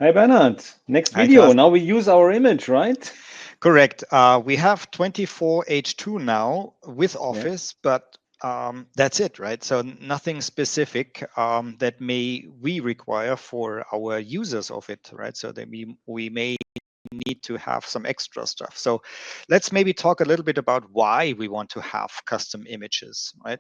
Hi Bernhard, next Hi, video. Carsten. Now we use our image, right? Correct. We have 24H2 now with Yeah. Office, but that's it, right? So nothing specific that may we require for our users of it, right? So that we may need to have some extra stuff. So let's maybe talk a little bit about why we want to have custom images, right?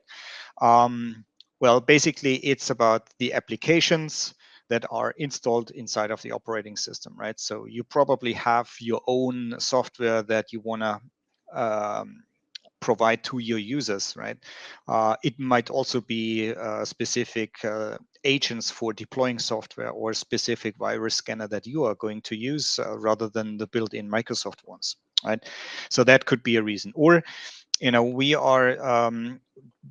Well, basically, it's about the applications that are installed inside of the operating system, right? So you probably have your own software that you want to provide to your users, right? It might also be specific agents for deploying software or specific virus scanner that you are going to use rather than the built-in Microsoft ones, right? So that could be a reason. Or we are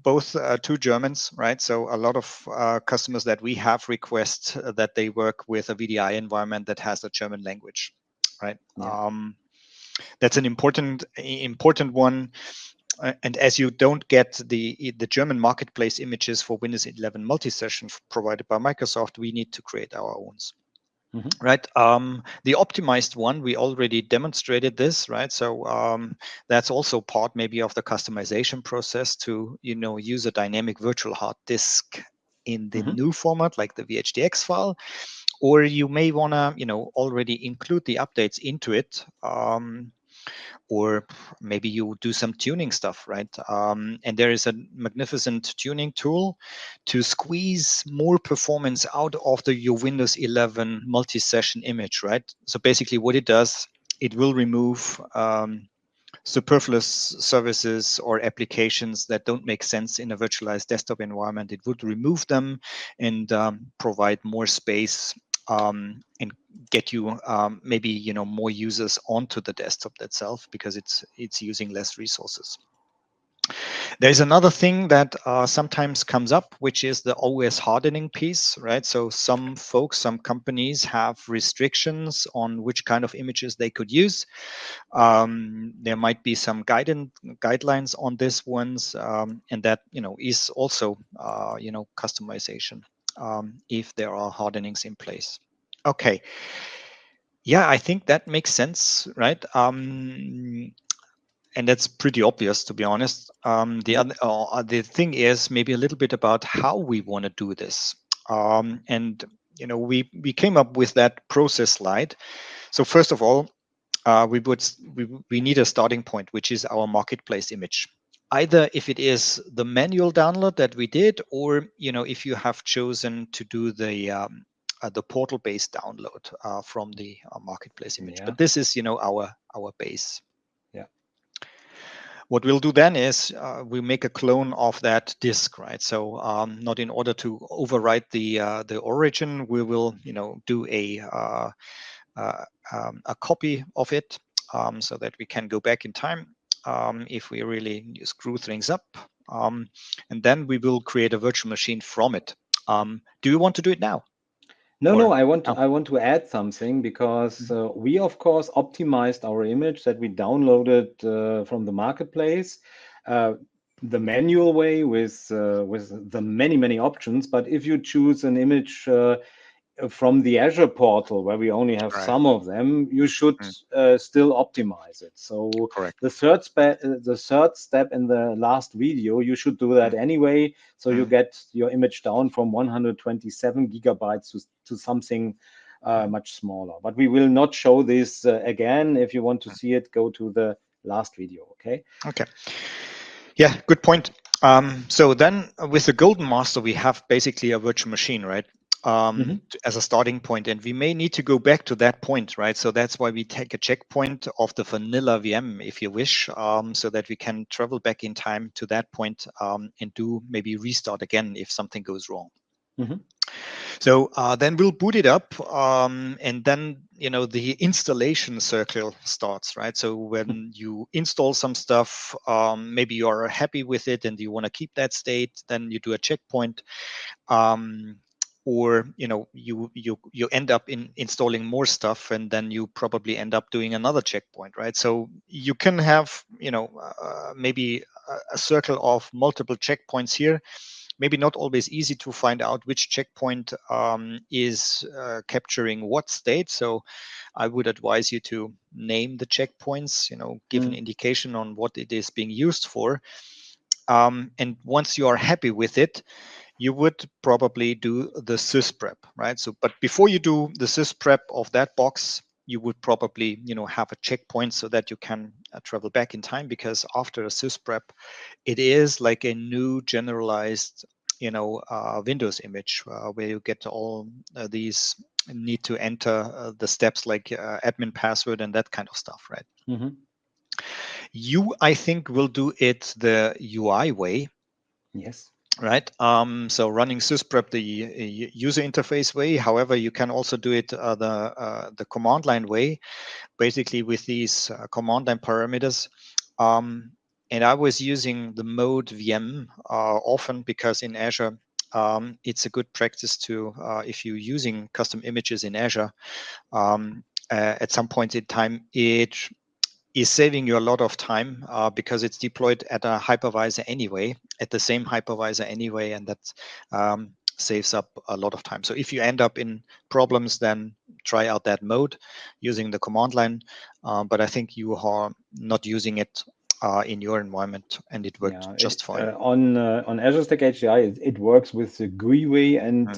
both two Germans, right? So a lot of customers that we have request that they work with a VDI environment that has a German language, right? Yeah. That's an important one. And as you don't get the German marketplace images for Windows 11 multi-session provided by Microsoft, we need to create our own, Hmm. right? The optimized one, we already demonstrated this, right? So that's also part maybe of the customization process to use a dynamic virtual hard disk in the Hmm. new format like the VHDX file, or you may want to already include the updates into it, or maybe you do some tuning stuff, right? And there is a magnificent tuning tool to squeeze more performance out of your Windows 11 multi-session image, right? So basically what it does, it will remove superfluous services or applications that don't make sense in a virtualized desktop environment. It would remove them and provide more space, and get you maybe more users onto the desktop itself because it's using less resources. There's another thing that sometimes comes up, which is the OS hardening piece, right? So some folks, some companies have restrictions on which kind of images they could use. There might be some guidelines on this ones, and that is also customization if there are hardenings in place. Okay, yeah, I think that makes sense, right? And that's pretty obvious, to be honest. The Yeah. other, the thing is maybe a little bit about how we want to do this. And we came up with that process slide. So first of all, we need a starting point, which is our marketplace image. Either if it is the manual download that we did, or if you have chosen to do the portal-based download from the marketplace image. Yeah. But this is our base. Yeah. What we'll do then is we make a clone of that disk, right? So not in order to overwrite the origin, we will do a copy of it, so that we can go back in time if we really screw things up. And then we will create a virtual machine from it. Do you want to do it now? No, no, Or I want to no? I want to add something because Mhm. we of course optimized our image that we downloaded from the marketplace, uh, the manual way with the many options. But if you choose an image from the Azure portal, where we only have Right. some of them, you should Mm, still optimize it. So correct. the third step in the last video, you should do that Mm, anyway. So you mm, get your image down from 127 gigabytes to something mm, much smaller. But we will not show this again. If you want to mm. see it, go to the last video. Okay. Okay. Yeah, good point. So then with the Golden Master, we have basically a virtual machine, right? Hmm. As a starting point, and we may need to go back to that point, right? So that's why we take a checkpoint of the vanilla VM, if you wish, so that we can travel back in time to that point, and do maybe restart again if something goes wrong. Hmm. So then we'll boot it up, and then the installation circle starts, right? So when you install some stuff, maybe you are happy with it and you want to keep that state, then you do a checkpoint, um, or you end up installing more stuff, and then you probably end up doing another checkpoint, right? So you can have maybe a circle of multiple checkpoints here, maybe not always easy to find out which checkpoint is capturing what state. So I would advise you to name the checkpoints, give an indication on what it is being used for. And once you are happy with it, you would probably do the Sysprep, right? So, but before you do the Sysprep of that box, you would probably, have a checkpoint so that you can travel back in time, because after a Sysprep, it is like a new generalized, Windows image where you get all these need to enter the steps like admin password and that kind of stuff, right? Mm-hmm. You, I think, will do it the UI way. Yes. Right. So running Sysprep the user interface way. However, you can also do it the command line way, basically with these command line parameters. And I was using the mode VM often because in Azure, it's a good practice to, if you're using custom images in Azure, at some point in time, it is saving you a lot of time because it's deployed at a hypervisor anyway, at the same hypervisor anyway, and that saves up a lot of time. So if you end up in problems, then try out that mode using the command line. But I think you are not using it in your environment, and it worked just fine. On Azure Stack HCI, it works with the GUI way, and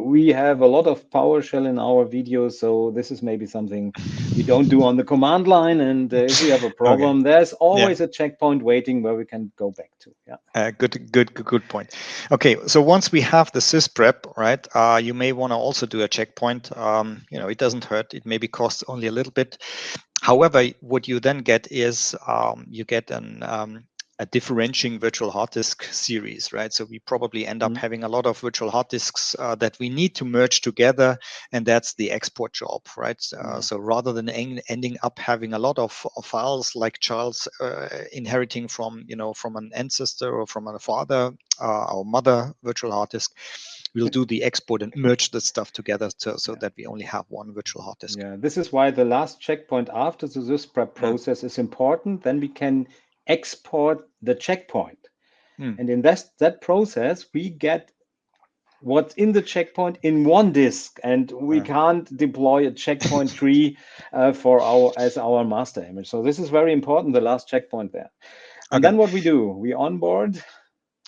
we have a lot of PowerShell in our videos, so this is maybe something we don't do on the command line. And if we have a problem, there's always a checkpoint waiting where we can go back to. Yeah. Good point. Okay, so once we have the Sysprep, right, you may want to also do a checkpoint. It doesn't hurt. It maybe costs only a little bit. However, what you then get is you get a differentiating virtual hard disk series, right? So we probably end up having a lot of virtual hard disks that we need to merge together, and that's the export job, right? So rather than ending up having a lot of files like Charles inheriting from an ancestor or from a father or mother virtual hard disk, we'll do the export and merge the stuff together so that we only have one virtual hard disk. Yeah, this is why the last checkpoint after the Sysprep process is important. Then we can export the checkpoint. And in that process, we get what's in the checkpoint in one disk, and we can't deploy a checkpoint tree as our master image. So this is very important, the last checkpoint there. And then what we do, we onboard.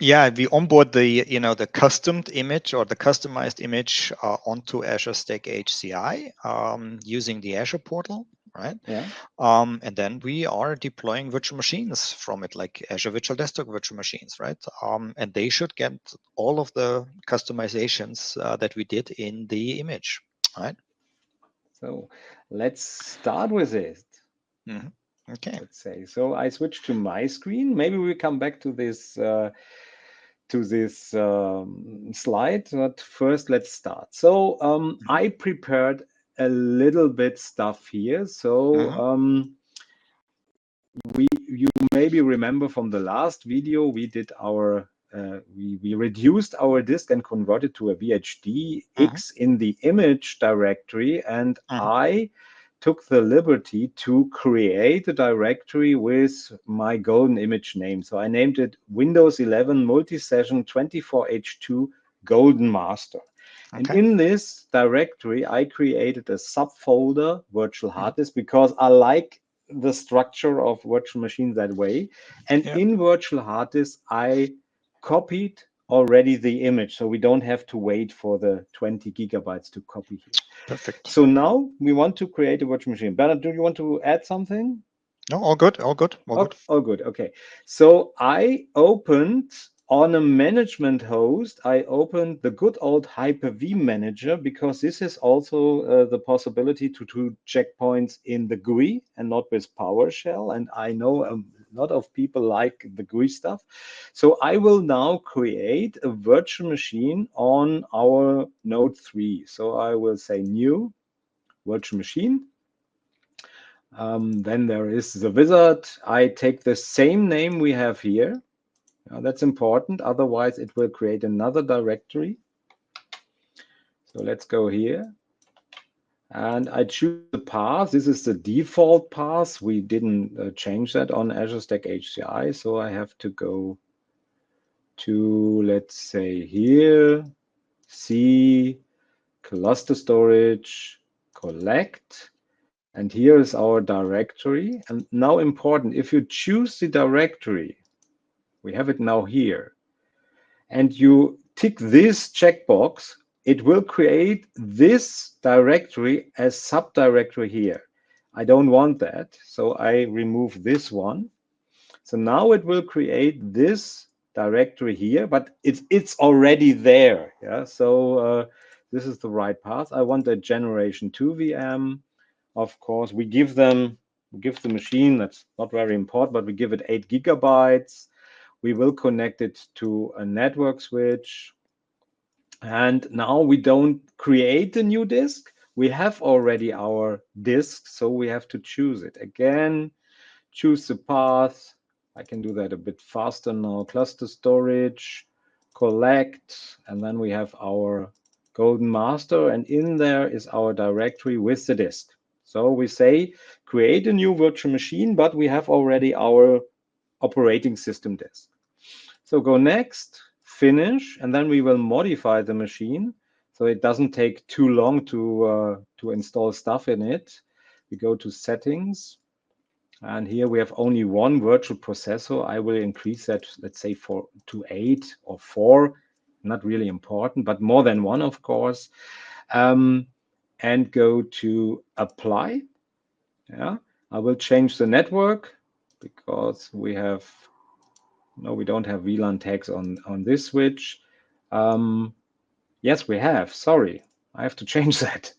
Yeah, we onboard the customed image or the customized image onto Azure Stack HCI using the Azure portal, right? Yeah. And then we are deploying virtual machines from it, like Azure Virtual Desktop virtual machines, right? And they should get all of the customizations that we did in the image, right? So let's start with it. Okay. Let's say so. I switch to my screen. Maybe we come back to this slide, but first let's start. So I prepared a little bit stuff here. So you maybe remember from the last video we did our we reduced our disk and converted to a VHDX in the image directory, and I took the liberty to create a directory with my golden image name. So I named it Windows 11 Multi-Session 24H2 Golden Master. And in this directory, I created a subfolder virtual hard disk because I like the structure of virtual machine that way. And in virtual hard disk, I copied already the image, so we don't have to wait for the 20 gigabytes to copy here. Perfect. So now we want to create a virtual machine. Bernhard, do you want to add something? No, all good. All good. Okay. So I opened on a management host, I opened the good old Hyper-V manager, because this is also the possibility to do checkpoints in the GUI and not with PowerShell. And I know a lot of people like the GUI stuff. So I will now create a virtual machine on our node 3. So I will say new virtual machine. Then there is the wizard. I take the same name we have here. That's important. Otherwise, it will create another directory. So let's go here. And I choose the path. This is the default path. We didn't change that on Azure Stack HCI. So I have to go to, let's say here, C, cluster storage, collect, and here is our directory. And now important, if you choose the directory, we have it now here, and you tick this checkbox, it will create this directory as subdirectory here. I don't want that, so I remove this one. So now it will create this directory here, but it's already there. Yeah, so this is the right path. I want a generation 2 VM. Of course, we give the machine, that's not very important, but we give it 8 gigabytes. We will connect it to a network switch. And now we don't create a new disk. We have already our disk, so we have to choose it. Again, choose the path. I can do that a bit faster now. Cluster storage, collect, and then we have our golden master, and in there is our directory with the disk. So we say create a new virtual machine, but we have already our operating system disk. So go next, finish, and then we will modify the machine so it doesn't take too long to install stuff in it. We go to settings, and here we have only one virtual processor. I will increase that, let's say, to 8 or 4. Not really important, but more than one, of course. And go to apply. Yeah, I will change the network because we have, no, we don't have VLAN tags on this switch. Yes, we have. Sorry, I have to change that.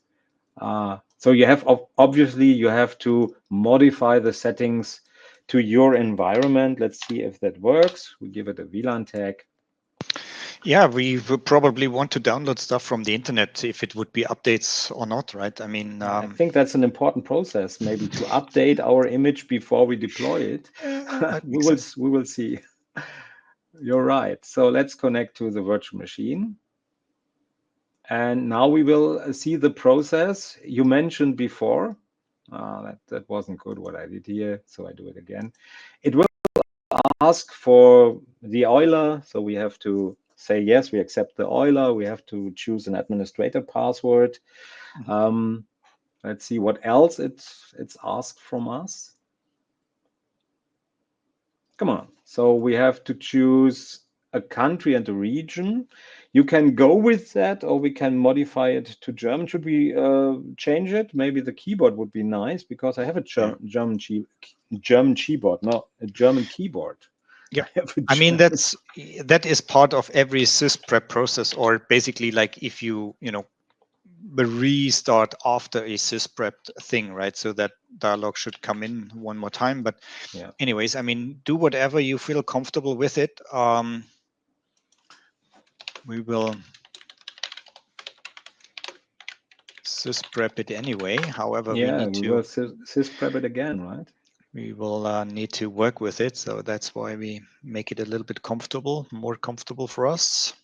So you have, obviously, you have to modify the settings to your environment. Let's see if that works. We give it a VLAN tag. Yeah, we would probably want to download stuff from the internet if it would be updates or not, right? I mean, I think that's an important process, maybe to update our image before we deploy it. We will see. You're right. So let's connect to the virtual machine. And now we will see the process you mentioned before. That wasn't good what I did here, so I do it again. It will ask for the Euler, so we have to say yes, we accept the Euler. We have to choose an administrator password. Let's see what else it's asked from us. Come on. So we have to choose a country and a region. You can go with that, or we can modify it to German. Should we change it? Maybe the keyboard would be nice, because I have a German keyboard, not a German keyboard. Yeah, I mean, that is part of every Sysprep process, or basically, like, if you restart after a Sysprep thing, right? So that dialog should come in one more time. But yeah. Anyways, I mean, do whatever you feel comfortable with it. We will Sysprep it anyway. However, we will Sysprep it again, right? We will need to work with it. So that's why we make it a little bit more comfortable for us.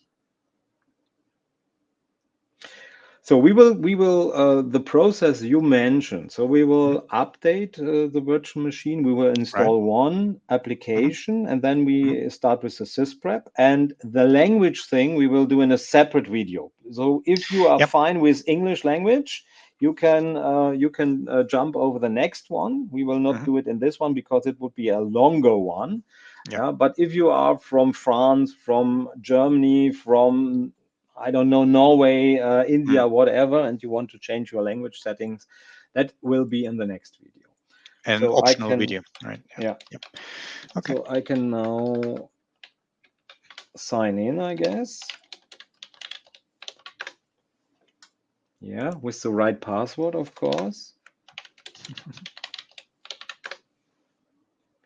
So we will the process you mentioned. So we will update the virtual machine. We will install one application, and then we start with the Sysprep. And the language thing we will do in a separate video. So if you are fine with English language, you can jump over the next one. We will not do it in this one because it would be a longer one. But if you are from France, from Germany, from I don't know, Norway, India, whatever, and you want to change your language settings, that will be in the next video. An optional video, right? Yeah. Yep. Okay. So I can now sign in, I guess. Yeah, with the right password, of course.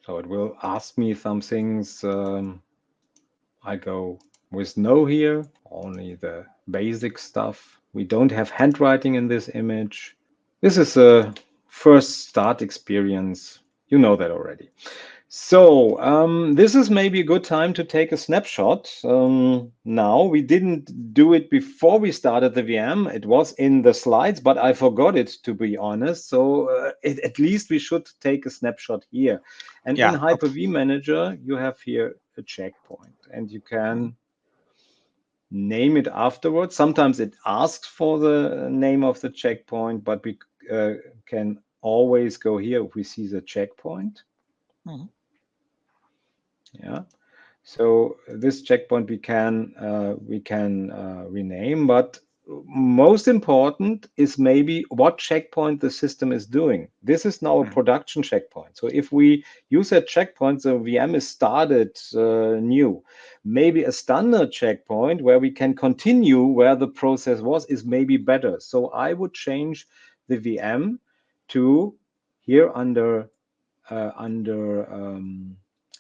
So it will ask me some things. I go with no here, only the basic stuff. We don't have handwriting in this image. This is a first start experience. You know that already. So this is maybe a good time to take a snapshot. Now, we didn't do it before we started the VM. It was in the slides, but I forgot it, to be honest. So at least we should take a snapshot here. And in Hyper-V Manager, you have here a checkpoint, and you can name it afterwards. Sometimes it asks for the name of the checkpoint, but we can always go here if we see the checkpoint. Yeah. So this checkpoint we can rename, but most important is maybe what checkpoint the system is doing. This is now a production checkpoint. So if we use a checkpoint, the VM is started new. Maybe a standard checkpoint where we can continue where the process was is maybe better. So I would change the VM to here under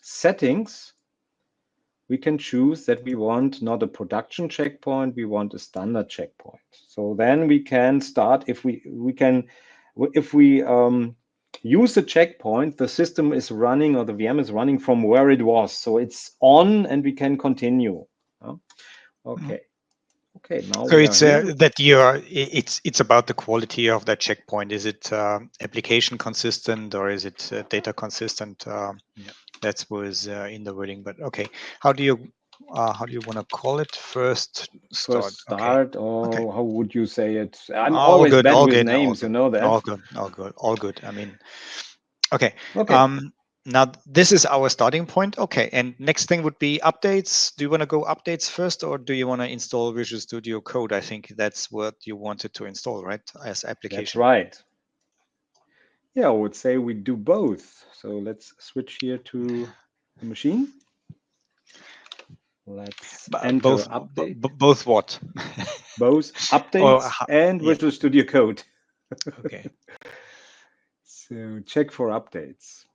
settings. We can choose that we want not a production checkpoint, we want a standard checkpoint. So then we can start, if we use the checkpoint, the system is running, or the VM is running from where it was. So it's on and we can continue. Okay. Okay, now so we it's are here. that it's about the quality of that checkpoint. Is it application consistent or is it data consistent? That was in the wording, but okay. How do you want to call it? First start, or okay. how would you say it? I'm all always good, bad all with good, names, you know that. All good. I mean, okay. Okay. Now this is our starting point. Okay, and next thing would be updates. Do you want to go updates first, or do you want to install Visual Studio Code? I think that's what you wanted to install, right? As application. That's right. Yeah, I would say we do both. So let's switch here to the machine. Let's enter both update. Both what? Both updates and Visual Studio Code. Okay. So check for updates.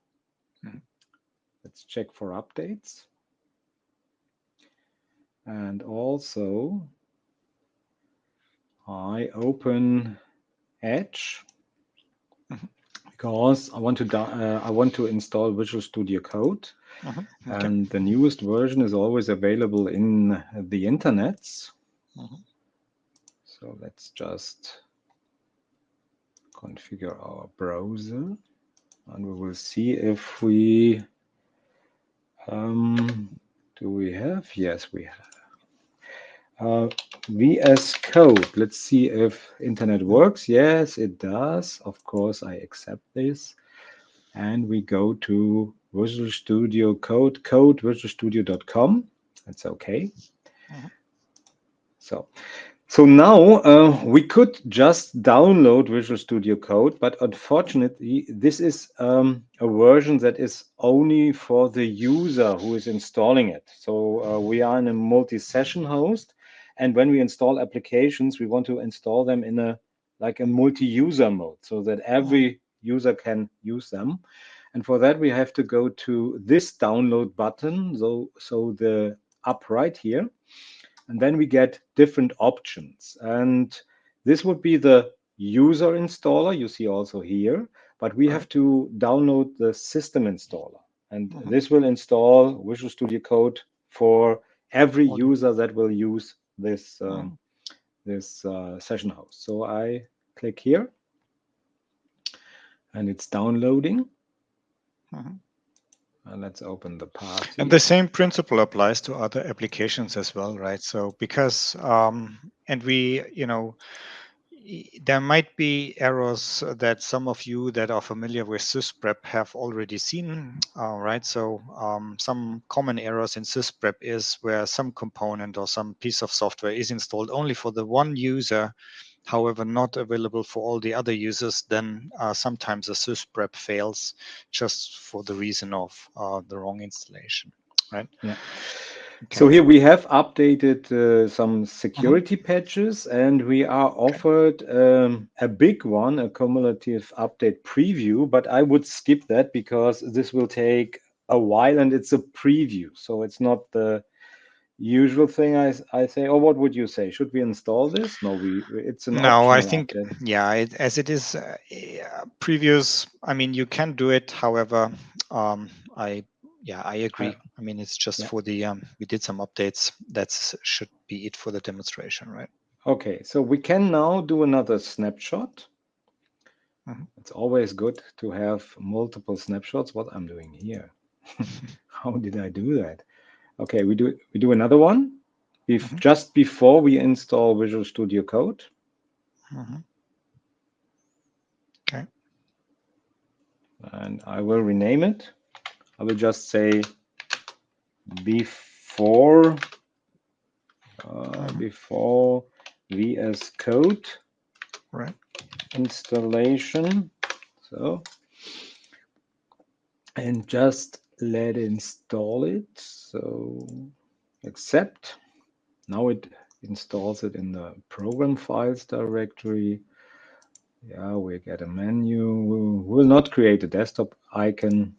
Let's check for updates. And also I open Edge because I want to install Visual Studio Code. Okay. And the newest version is always available in the internets. So let's just configure our browser, and we will see if we do we have? Yes, we have. VS Code. Let's see if internet works. Yes, it does. Of course, I accept this. And we go to Visual Studio Code, visualstudio.com. That's okay. So now we could just download Visual Studio Code, but unfortunately, this is a version that is only for the user who is installing it. So we are in a multi-session host, and when we install applications, we want to install them in a multi-user mode, so that every user can use them. And for that, we have to go to this download button, so the up right here. And then we get different options. And this would be the user installer, you see also here, but we have to download the system installer. And this will install Visual Studio Code for every user that will use this, session host. So I click here, and it's downloading. And let's open the path here. And the same principle applies to other applications as well, right? So because, and we, there might be errors that some of you that are familiar with Sysprep have already seen, right? So some common errors in Sysprep is where some component or some piece of software is installed only for the one user, however, not available for all the other users, then sometimes a Sysprep fails just for the reason of the wrong installation, right? Yeah. Okay. So here we have updated some security patches, and we are offered a big one, a cumulative update preview, but I would skip that because this will take a while and it's a preview. So it's not the usual thing I say. Or what would you say? Should we install this? No, it's an No, I optional think, update. yeah, as it is previews, I mean, you can do it. However, I agree. I mean, it's just for the, we did some updates. That should be it for the demonstration, right? Okay, so we can now do another snapshot. It's always good to have multiple snapshots. What I'm doing here. How did I do that? Okay, we do another one. Just before we install Visual Studio Code. Okay. And I will rename it. I will just say before before VS Code installation. So, and just let install it. So accept. Now it installs it in the program files directory. Yeah, we get a menu. We will not create a desktop icon.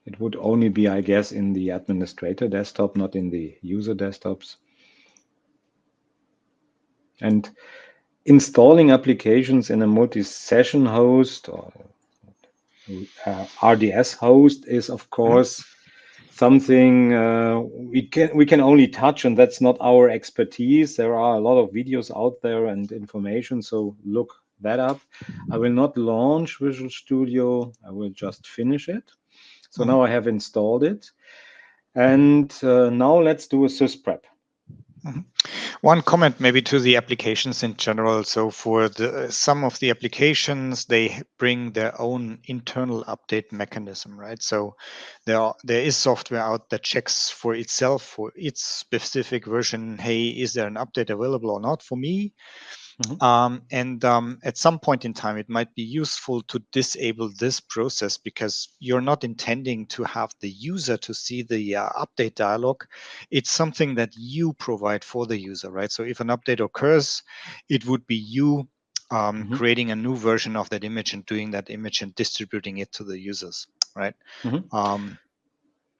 It would only be, I guess, in the administrator desktop, not in the user desktops. And installing applications in a multi-session host or RDS host is, of course, something we can only touch, and that's not our expertise. There are a lot of videos out there and information, so look that up. I will not launch Visual Studio. I will just finish it. So now I have installed it, and now let's do a Sysprep. One comment maybe to the applications in general. So for some of the applications, they bring their own internal update mechanism, right? So there is software out that checks for itself, for its specific version, hey, is there an update available or not for me? At some point in time, it might be useful to disable this process because you're not intending to have the user to see the update dialog. It's something that you provide for the user, right? So if an update occurs, it would be you creating a new version of that image and doing that image and distributing it to the users, right?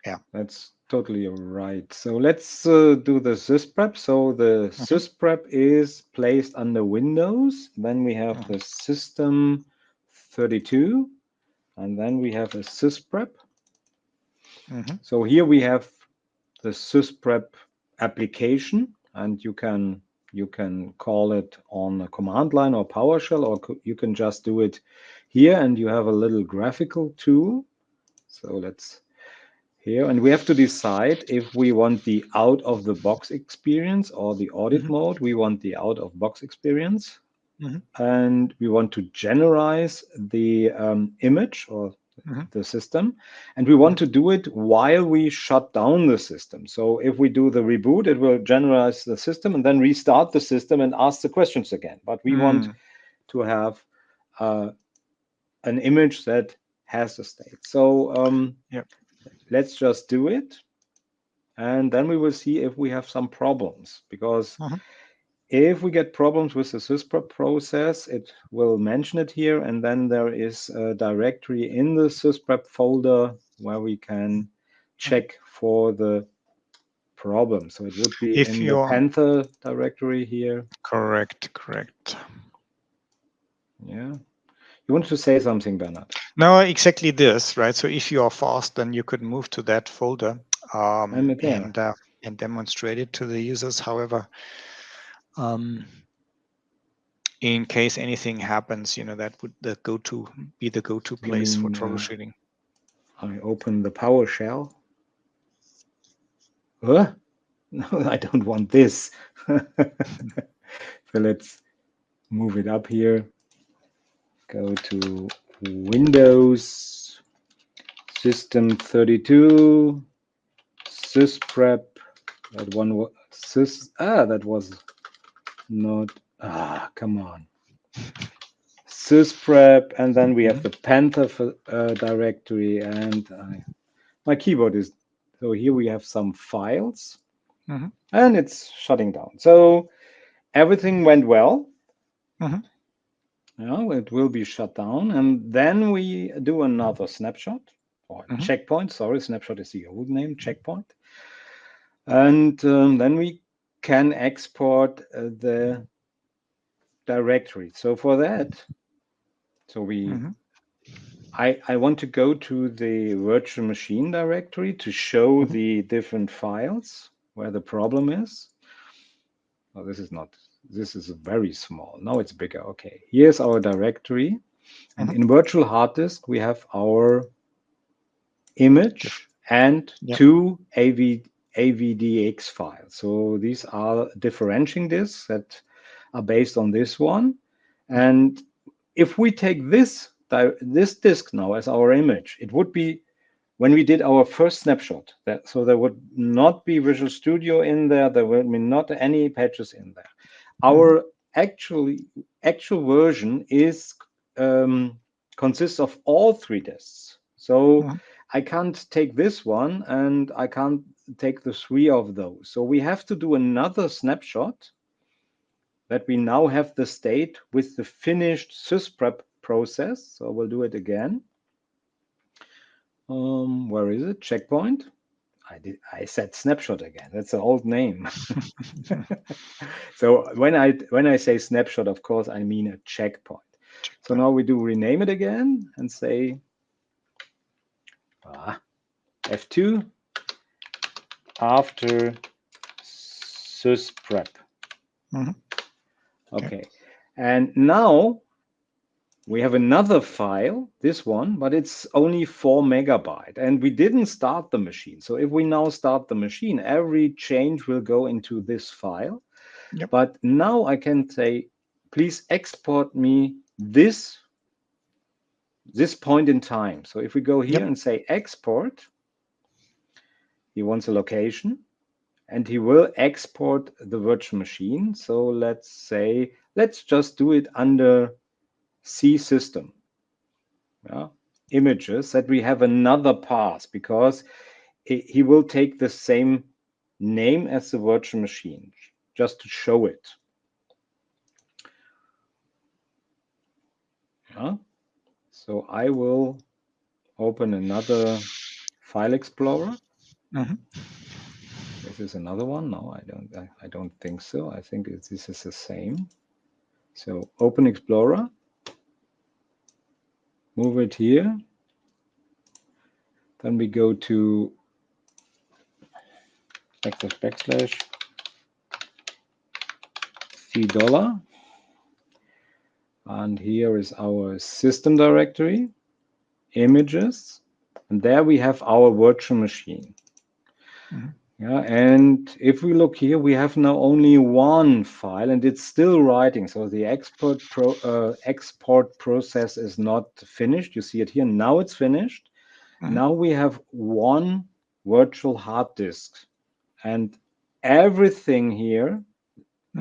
Yeah, that's totally right. So let's do the Sysprep. So the Sysprep is placed under Windows. Then we have the System 32, and then we have a Sysprep. So here we have the Sysprep application, and you can call it on a command line or PowerShell, or you can just do it here, and you have a little graphical tool. So let's here, and we have to decide if we want the out-of-the-box experience or the audit mode. We want the out-of-box experience, and we want to generalize the image or the system, and we want to do it while we shut down the system. So if we do the reboot, it will generalize the system and then restart the system and ask the questions again. But we want to have an image that has a state. So let's just do it, and then we will see if we have some problems, because if we get problems with the Sysprep process, it will mention it here, and then there is a directory in the Sysprep folder where we can check for the problem. So it would be in the Panther directory here. Correct. Yeah. You want to say something, Bernhard? No, exactly this, right? So if you are fast, then you could move to that folder and demonstrate it to the users. However, in case anything happens, that would be the go-to place for troubleshooting. I open the PowerShell. No, I don't want this. So let's move it up here. Go to Windows, System 32, Sysprep. That one was that was not. Come on. Sysprep, and then we have the Panther directory, and my keyboard is. So here we have some files, and it's shutting down. So everything went well. It will be shut down, and then we do another snapshot or checkpoint. Sorry, snapshot is the old name, checkpoint. And then we can export the directory. So for that, I want to go to the virtual machine directory to show the different files where the problem is. Oh, this is very small. Now it's bigger. Okay, here's our directory. And in virtual hard disk, we have our image and Yep. 2 AVDX files. So these are differentiating disks that are based on this one. And if we take this disk now as our image, it would be when we did our first snapshot. So there would not be Visual Studio in there. There would be not any patches in there. Our actual version is consists of all 3 disks. So I can't take this one and I can't take the 3 of those. So we have to do another snapshot that we now have the state with the finished Sysprep process. So we'll do it again. Where is it? Checkpoint. I said snapshot again. That's an old name. So when I say snapshot, of course, I mean a checkpoint. So now we do rename it again and say F2 after Sysprep. Okay. And now we have another file, this one, but it's only 4 megabyte, and we didn't start the machine. So if we now start the machine, every change will go into this file. Yep. But now I can say, please export me this point in time. So if we go here and say export, he wants a location, and he will export the virtual machine. So let's just do it under C system. Images, that we have another path, because he will take the same name as the virtual machine, just to show it. So I will open another file explorer. This is another one. No, I don't think so. I think this is the same. So open Explorer, move it here. Then we go to // $C$, and here is our system directory, images, and there we have our virtual machine. And if we look here, we have now only one file, and it's still writing. So the export process is not finished. You see it here. Now it's finished. Now we have one virtual hard disk, and everything here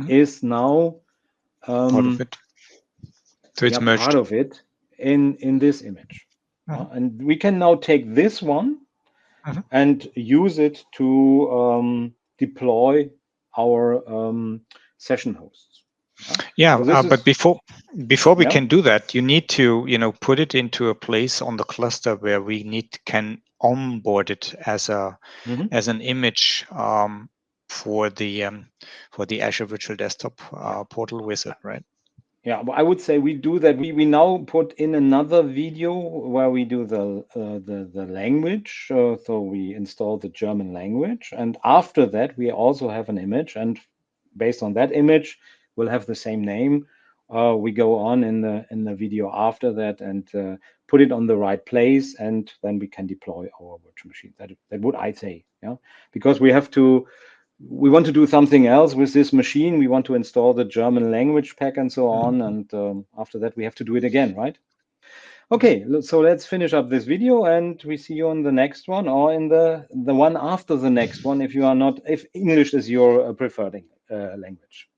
is now part of it. So it's merged. Part of it in this image. And we can now take this one and use it to deploy our session hosts. But before we can do that, you need to put it into a place on the cluster where we can onboard it as an image for the Azure Virtual Desktop portal wizard, right? Yeah, I would say we do that. We now put in another video where we do the language. So we install the German language, and after that we also have an image, and based on that image, we'll have the same name. We go on in the video after that and put it on the right place, and then we can deploy our virtual machine. That would I say, because we want to do something else with this machine. We want to install the German language pack and so on. And after that, we have to do it again, right? Okay, so let's finish up this video, and we see you on the next one, or in the one after the next one, if English is your preferred language.